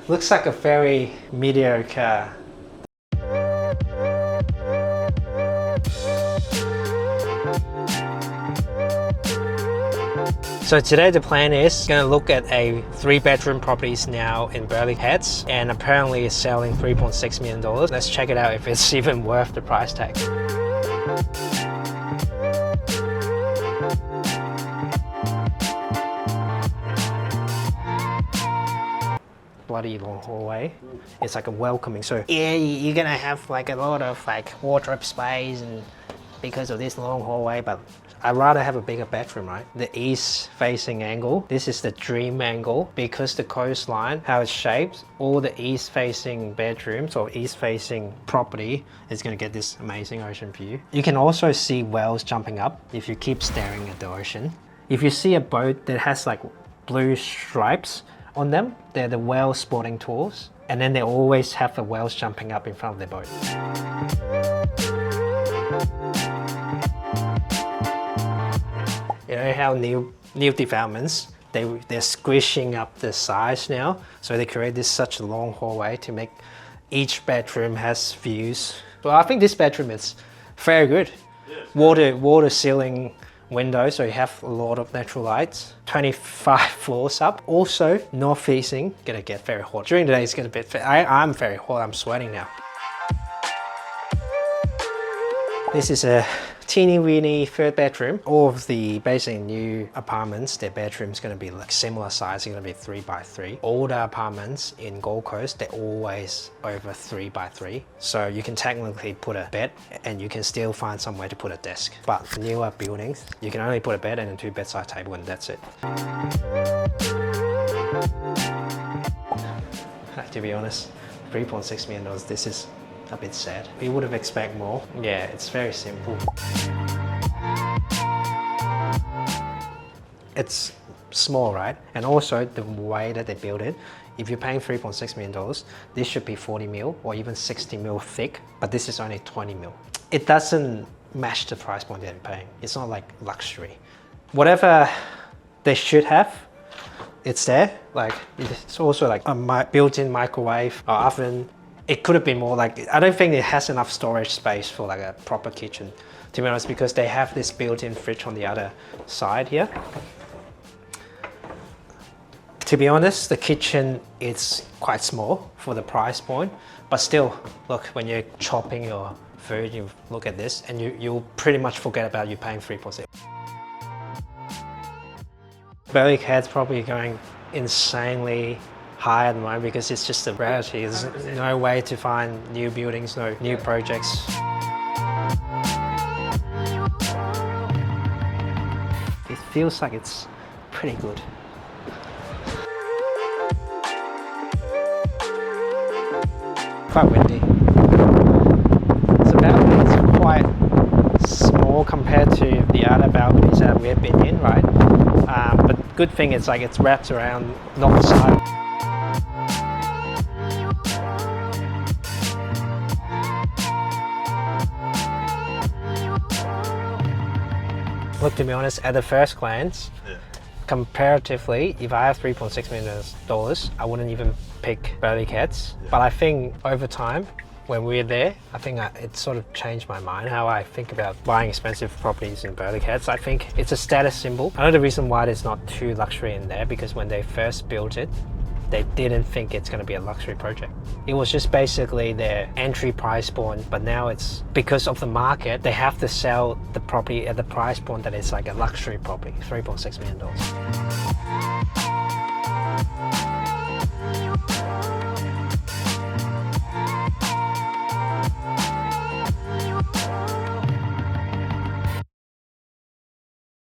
Looks like a very mediocre. So today the plan is going to look at a 3-bedroom properties now in Burleigh Heads, and apparently it's selling $3.6 million. Let's check it out if it's even worth the price tag. Bloody long hallway. It's like a welcoming. So yeah, you're gonna have like a lot of like wardrobe space and because of this long hallway, but I'd rather have a bigger bedroom, right? The east facing angle, this is the dream angle because the coastline, how it's shaped, all the east facing bedrooms or east facing property is gonna get this amazing ocean view. You can also see whales jumping up if you keep staring at the ocean. If you see a boat that has like blue stripes on them, they're the whale sporting tours, and then they always have the whales jumping up in front of their boat. You know how new developments, they're squishing up the size now, so they create this such a long hallway to make each bedroom has views. Well, I think this bedroom is very good. Water ceiling window, so you have a lot of natural lights. 25 floors up. Also, north facing, gonna get very hot. During the day, it's gonna be, I'm very hot, I'm sweating now. This is a teeny weeny 3rd bedroom. All of the basically new apartments, their bedroom's gonna be like similar size, it's gonna be 3x3. Older apartments in Gold Coast, they're always over 3x3. So you can technically put a bed and you can still find somewhere to put a desk. But the newer buildings, you can only put a bed and a 2 bedside table and that's it. To be honest, $3.6 million, this is a bit sad. We would have expected more. Yeah, it's very simple. It's small, right? And also the way that they build it, if you're paying $3.6 million, this should be 40 mil or even 60 mil thick, but this is only 20 mil. It doesn't match the price point that you're paying. It's not like luxury. Whatever they should have, it's there. Like, it's also like a built-in microwave or oven. It could have been more like, I don't think it has enough storage space for like a proper kitchen, to be honest, because they have this built-in fridge on the other side here. To be honest, the kitchen is quite small for the price point, but still, look, when you're chopping your food, you look at this and you'll pretty much forget about you paying 3.6. Burleigh Heads probably going insanely high at the moment because it's just a rarity. There's no way to find new buildings, no new projects. It feels like it's pretty good. Quite windy. The balcony is quite small compared to the other balconies that we've been in, right? But good thing is like it's wrapped around north side. Look, to be honest, at the first glance, comparatively, if I have $3.6 million, I wouldn't even pick Burleigh Heads. But I think over time, when we're there, I think it sort of changed my mind, how I think about buying expensive properties in Burleigh Heads. I think it's a status symbol. I know the reason why there's not too luxury in there, because when they first built it, they didn't think it's going to be a luxury project. It was just basically their entry price point, but now it's because of the market, they have to sell the property at the price point that it's like a luxury property, $3.6 million.